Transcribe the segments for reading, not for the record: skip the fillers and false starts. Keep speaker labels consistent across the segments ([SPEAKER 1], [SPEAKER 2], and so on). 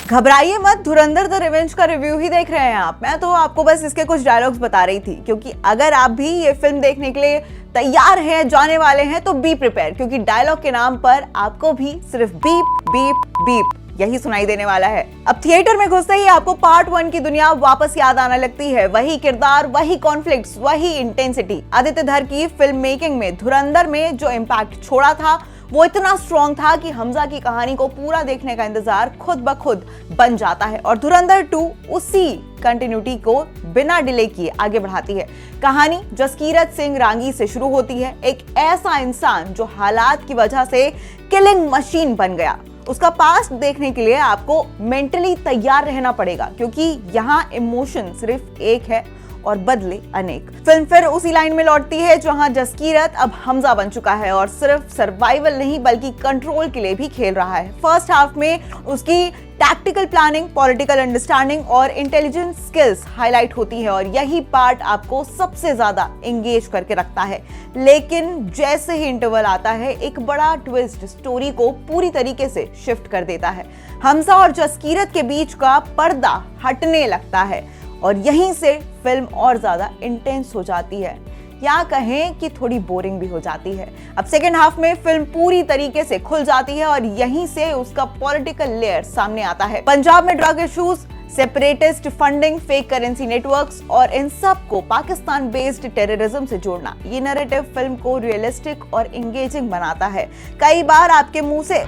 [SPEAKER 1] घबराइए मत, धुरंधर the revenge का रिव्यू ही देख रहे हैं आप। मैं तो आपको बस इसके कुछ डायलॉग्स बता रही थी, क्योंकि अगर आप भी ये फिल्म देखने के लिए तैयार हैं, जाने वाले हैं, तो बी प्रिपेयर, क्योंकि डायलॉग के नाम पर आपको भी सिर्फ बीप बीप बीप यही सुनाई देने वाला है। अब थिएटर में घुसते ही आपको पार्ट 1 की दुनिया वापस याद आने लगती है। वही किरदार, वही कॉन्फ्लिक्ट्स, वही इंटेंसिटी। आदित्य धर की फिल्म मेकिंग में धुरंधर में जो इम्पैक्ट छोड़ा था वो इतना स्ट्रॉन्ग था कि हमजा की कहानी को पूरा देखने का इंतजार खुद ब खुद बन जाता है। और धुरंधर 2 उसी कंटिन्यूटी को बिना डिले किए आगे बढ़ाती है। कहानी जसकीरत सिंह रांगी से शुरू होती है, एक ऐसा इंसान जो हालात की वजह से किलिंग मशीन बन गया। उसका पास्ट देखने के लिए आपको मेंटली तैयार रहना पड़ेगा, क्योंकि यहाँ इमोशन सिर्फ एक है और बदले अनेक। फिल्म फिर उसी लाइन में लौटती है जहां जसकीरत अब हमजा बन चुका है और सिर्फ सर्वाइवल नहीं बल्कि कंट्रोल के लिए भी खेल रहा है। फर्स्ट हाफ में उसकी टैक्टिकल प्लानिंग, पॉलिटिकल अंडरस्टैंडिंग और इंटेलिजेंस स्किल्स हाईलाइट होती है और यही पार्ट आपको सबसे ज्यादा एंगेज करके रखता है। लेकिन जैसे ही इंटरवल आता है, एक बड़ा ट्विस्ट स्टोरी को पूरी तरीके से शिफ्ट कर देता है। हमजा और जसकीरत के बीच का पर्दा हटने लगता है और यहीं से फिल्म और ज्यादा इंटेंस हो जाती है, या कहें कि थोड़ी बोरिंग भी हो जाती है। अब सेकेंड हाफ में फिल्म पूरी तरीके से खुल जाती है और यहीं से उसका पॉलिटिकल लेयर सामने आता है। पंजाब में drug issues, separatist funding, fake currency networks और इन सब को पाकिस्तान बेस्ड टेररिज्म से जोड़ना, ये नैरेटिव फिल्म को रियलिस्टिक और एंगेजिंग बनाता है। कई बार आपके मुंह से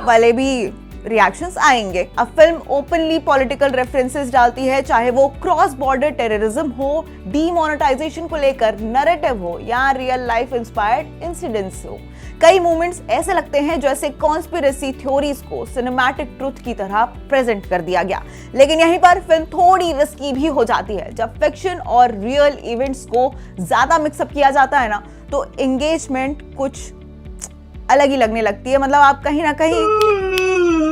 [SPEAKER 1] वाले भी रिएक्शंस आएंगे। अब फिल्म ओपनली पॉलिटिकल रेफरेंसेस डालती है, चाहे वो क्रॉस बॉर्डर टेररिज्म हो, डीमोनेटाइजेशन को लेकर नैरेटिव हो या रियल लाइफ इंस्पायर्ड इंसिडेंट्स हो। कई मोमेंट्स ऐसे लगते हैं जैसे कॉन्स्पिरेसी थ्योरीज को सिनेमैटिक ट्रुथ की तरह प्रेजेंट कर दिया गया। लेकिन यहीं पर फिल्म थोड़ी रिस्की भी हो जाती है। जब फिक्शन और रियल इवेंट्स को ज्यादा मिक्सअप किया जाता है ना, तो एंगेजमेंट कुछ अलग ही लगने लगती है। मतलब आप कहीं ना कहीं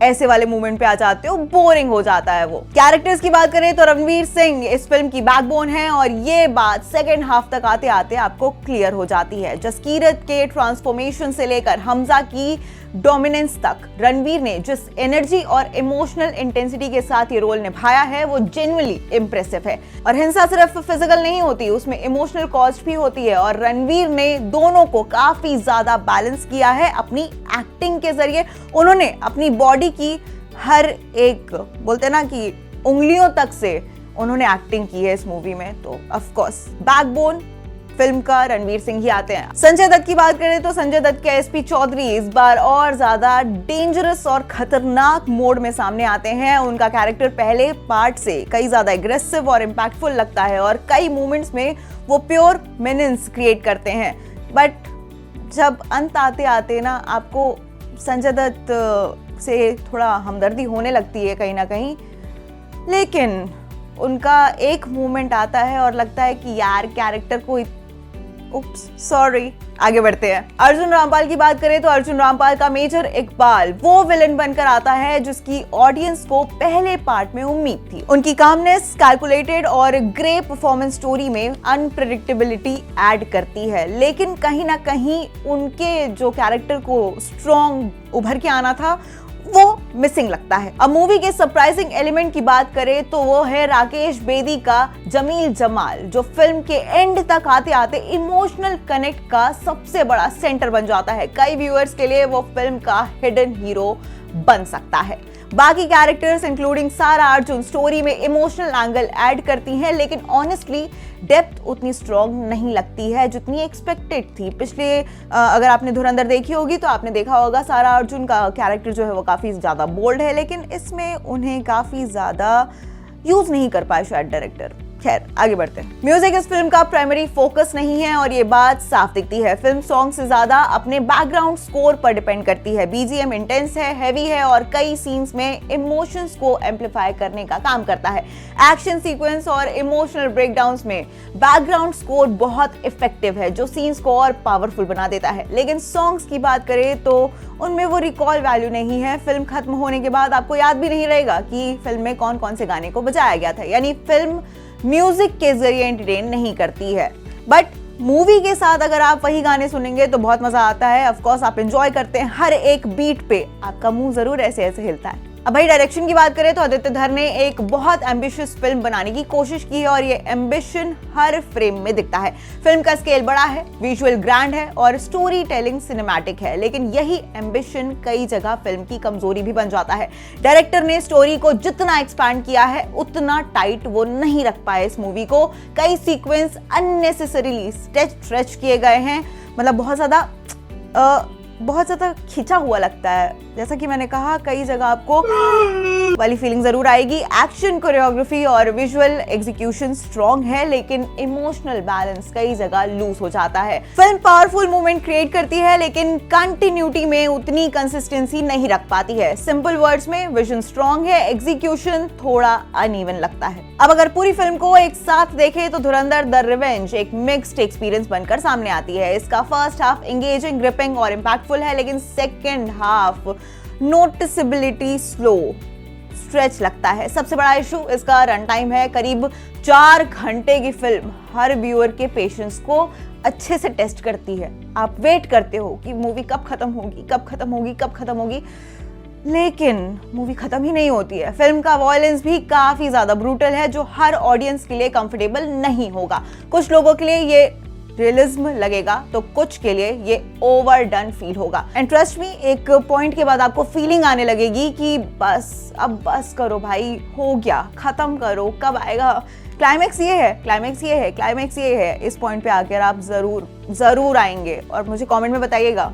[SPEAKER 1] ऐसे वाले मूवमेंट पे आ जाते हो, बोरिंग हो जाता है वो। कैरेक्टर्स की बात करें तो रणवीर सिंह इस फिल्म की बैकबोन है और ये बात सेकेंड हाफ तक आते आते आपको क्लियर हो जाती है। जसकीरत के ट्रांसफॉर्मेशन से लेकर हमजा की डोमिनेंस तक रणवीर ने जिस एनर्जी और इमोशनल इंटेंसिटी के साथ ये रोल निभाया है वो जेन्युइनली इंप्रेसिव है। और हिंसा सिर्फ फिजिकल नहीं होती, उसमें इमोशनल कॉस्ट भी होती है और रणवीर ने दोनों को काफी ज्यादा बैलेंस किया है अपनी एक्टिंग के जरिए। उन्होंने अपनी बॉडी की हर एक, बोलते ना कि उंगलियों तक से उन्होंने एक्टिंग की है इस मूवी में। तो ऑफ कोर्स बैकबोन फिल्म का रणवीर सिंह ही आते हैं। संजय दत्त की बात करें तो संजय दत्त के एसपी चौधरी इस बार और ज्यादा डेंजरस और खतरनाक मोड में सामने आते हैं। उनका कैरेक्टर पहले पार्ट से कई ज्यादा एग्रेसिव और इम्पैक्टफुल लगता है और कई मोमेंट्स में वो प्योर मेनेंस क्रिएट करते हैं। बट जब अंत आते आते ना आपको संजय दत्त से थोड़ा हमदर्दी होने लगती है कहीं ना कहीं। लेकिन उनका एक मोमेंट आता है और लगता है कि यार कैरेक्टर को उप्स सॉरी। आगे बढ़ते हैं। अर्जुन रामपाल की बात करें तो अर्जुन रामपाल का मेजर इकबाल वो विलेन बनकर आता है जिसकी ऑडियंस को पहले पार्ट में उम्मीद थी। उनकी कामनेस, कैलकुलेटेड और ग्रे परफॉर्मेंस स्टोरी में अनप्रेडिक्टेबिलिटी ऐड करती है, लेकिन कहीं ना कहीं उनके जो कैरेक्टर को स्ट्रॉन्ग उभर के आना था वो मिसिंग लगता है। अब मूवी के सरप्राइजिंग एलिमेंट की बात करें तो वो है राकेश बेदी का जमील जमाल, जो फिल्म के एंड तक आते आते इमोशनल कनेक्ट का सबसे बड़ा सेंटर बन जाता है। कई व्यूअर्स के लिए वो फिल्म का हिडन हीरो बन सकता है। बाकी कैरेक्टर्स इंक्लूडिंग सारा अर्जुन स्टोरी में इमोशनल एंगल ऐड करती हैं, लेकिन ऑनेस्टली डेप्थ उतनी स्ट्रॉन्ग नहीं लगती है जितनी एक्सपेक्टेड थी। पिछले अगर आपने धुरंधर देखी होगी तो आपने देखा होगा सारा अर्जुन का कैरेक्टर जो है वो काफी ज्यादा बोल्ड है, लेकिन इसमें उन्हें काफी ज्यादा यूज नहीं कर पाए शायद डायरेक्टर। खैर आगे बढ़ते हैं। म्यूजिक इस फिल्म का प्राइमरी फोकस नहीं है और ये बात साफ दिखती है। फिल्म सॉन्ग से ज्यादा अपने बैकग्राउंड स्कोर पर डिपेंड करती है। बीजीएम इंटेंस है, हैवी है और कई सीन्स में इमोशंस को एम्पलीफाई करने का काम करता है। एक्शन सीक्वेंस और इमोशनल ब्रेकडाउन्स में बैकग्राउंड स्कोर बहुत इफेक्टिव है, जो सीन्स को और पावरफुल बना देता है। लेकिन सॉन्ग्स की बात करें तो उनमें वो रिकॉल वैल्यू नहीं है। फिल्म खत्म होने के बाद आपको याद भी नहीं रहेगा कि फिल्म में कौन कौन से गाने को बजाया गया था। यानी फिल्म म्यूजिक के जरिए एंटरटेन नहीं करती है, बट मूवी के साथ अगर आप वही गाने सुनेंगे तो बहुत मजा आता है। ऑफ कोर्स आप एंजॉय करते हैं, हर एक बीट पे आपका मुंह जरूर ऐसे ऐसे हिलता है। अब भाई डायरेक्शन की बात करें तो आदित्य धर ने एक बहुत एम्बिशियस फिल्म बनाने की कोशिश की है और ये एम्बिशन हर फ्रेम में दिखता है। फिल्म का स्केल बड़ा है, विजुअल ग्रैंड है और स्टोरी टेलिंग सिनेमैटिक है, लेकिन यही एम्बिशन कई जगह फिल्म की कमजोरी भी बन जाता है। डायरेक्टर ने स्टोरी को जितना एक्सपैंड किया है उतना टाइट वो नहीं रख पाए इस मूवी को। कई सीक्वेंस अननेसेसरीली स्ट्रेच किए गए हैं, मतलब बहुत ज्यादा खिंचा हुआ लगता है। जैसा कि मैंने कहा, कई जगह आपको वाली फीलिंग जरूर आएगी। एक्शन, कोरियोग्राफी और विजुअल एग्जीक्यूशन स्ट्रॉन्ग है, लेकिन इमोशनल बैलेंस कई जगह लूज हो जाता है। फिल्म पावरफुल मूवमेंट क्रिएट करती है, लेकिन कंटिन्यूटी में उतनी कंसिस्टेंसी नहीं रख पाती है। सिंपल वर्ड्स में विजन स्ट्रॉन्ग है, एग्जीक्यूशन थोड़ा अनइवन लगता है। अब अगर पूरी फिल्म को एक साथ देखें तो धुरंधर द रिवेंज एक मिक्स्ड एक्सपीरियंस बनकर सामने आती है। इसका फर्स्ट हाफ एंगेजिंग, ग्रिपिंग और इंपैक्टफुल है, लेकिन सेकेंड हाफ नोटिसेबिलिटी स्लो, स्ट्रेच लगता है। सबसे बड़ा इशू इसका रन टाइम है। करीब 4 घंटे की फिल्म हर व्यूअर के पेशेंस को अच्छे से टेस्ट करती है। आप वेट करते हो कि मूवी कब खत्म होगी, कब खत्म होगी, कब खत्म होगी, लेकिन मूवी खत्म ही नहीं होती है। फिल्म का वॉयलेंस भी काफी ज्यादा ब्रूटल है, जो हर ऑडियंस के लिए कंफर्टेबल नहीं होगा। कुछ लोगों के लिए ये रियलिज्म लगेगा तो कुछ के लिए ये ओवरडन फील होगा। एंड ट्रस्ट मी, एक पॉइंट के बाद आपको फीलिंग आने लगेगी कि अब बस करो भाई, हो गया, खत्म करो, कब आएगा क्लाइमैक्स। ये है क्लाइमैक्स, ये है क्लाइमैक्स, ये है। इस पॉइंट पे आकर आप जरूर आएंगे और मुझे कमेंट में बताइएगा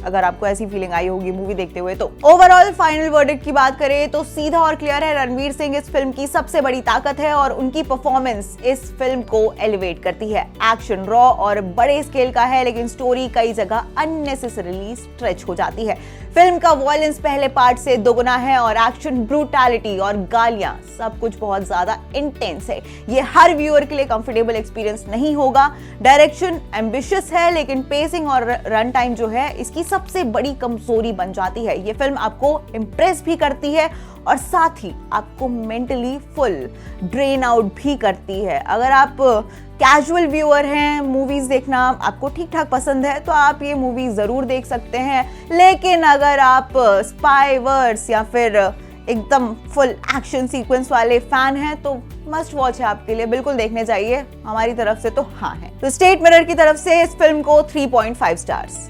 [SPEAKER 1] अगर आपको ऐसी फीलिंग आई होगी मूवी देखते हुए। तो ओवरऑल फाइनल वर्डिक्ट की बात करें तो सीधा और क्लियर है, रणवीर सिंह इस फिल्म की सबसे बड़ी ताकत है और उनकी परफॉर्मेंस इस फिल्म को एलिवेट करती है। एक्शन रॉ और बड़े स्केल का है, लेकिन स्टोरी कई जगह अननेसेसरीली स्ट्रेच हो जाती है। फिल्म का वॉयलेंस पहले पार्ट से दोगुना है और एक्शन, ब्रूटैलिटी और गालियां सब कुछ बहुत ज्यादा इंटेंस है। ये हर व्यूअर के लिए कंफर्टेबल एक्सपीरियंस नहीं होगा। डायरेक्शन एम्बिशियस है, लेकिन पेसिंग और रन टाइम जो है इसकी सबसे बड़ी कमजोरी बन जाती है। ये फिल्म आपको इम्प्रेस भी करती है और साथ ही आपको मेंटली फुल ड्रेन आउट भी करती है। अगर आप कैजुअल व्यूअर हैं, मूवीज देखना आपको ठीक ठाक पसंद है तो आप ये मूवी जरूर देख सकते हैं, लेकिन अगर आप स्पाई वर्स या फिर एकदम फुल एक्शन सीक्वेंस वाले फैन हैं तो मस्ट वॉच है आपके लिए, बिल्कुल देखने चाहिए। हमारी तरफ से तो हाँ है। तो स्टेट मिरर की तरफ से इस फिल्म को 3.5 स्टार्स।